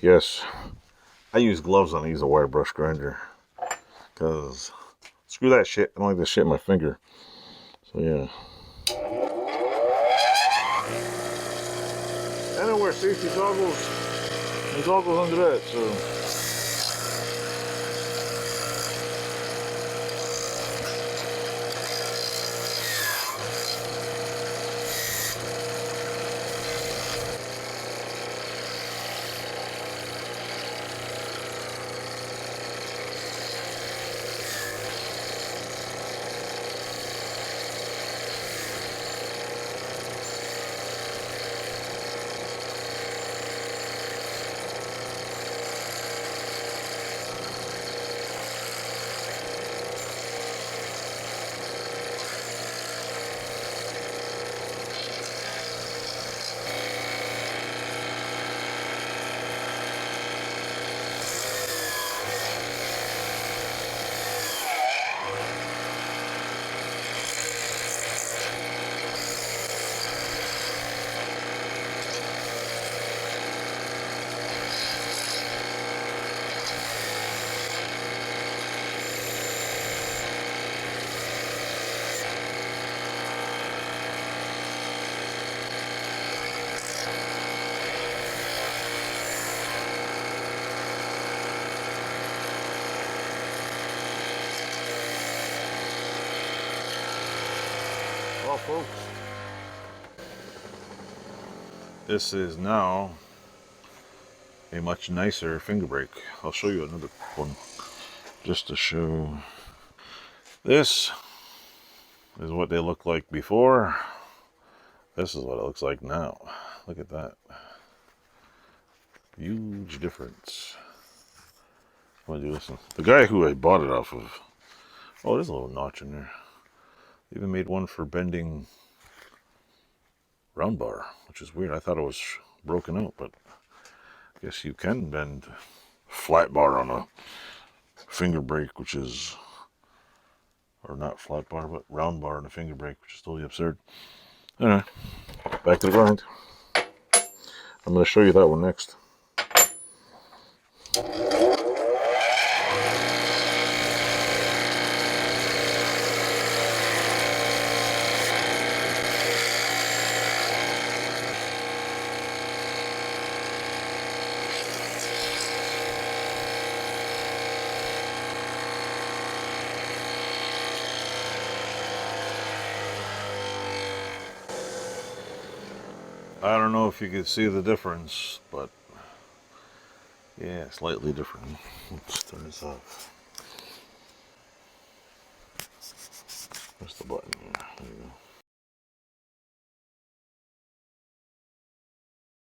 yes, I use gloves on these, a wire brush grinder, because screw that shit. I don't like this shit in my finger. So yeah. I don't wear safety goggles and goggles under that, so. Well, folks, this is now a much nicer finger brake. I'll show you another one just to show. This is what they looked like before. This is what it looks like now. Look at that. Huge difference. I'm gonna do this one. The guy who I bought it off of, oh, there's a little notch in there. They even made one for bending round bar, which is weird. I thought it was broken out, but I guess you can bend flat bar on a finger brake, which is, or not flat bar, but round bar on a finger brake, which is totally absurd. Anyway, back to the grind. I'm going to show you that one next. I don't know if you can see the difference, but yeah, slightly different. Let's turn this off. Press the button here. There you go.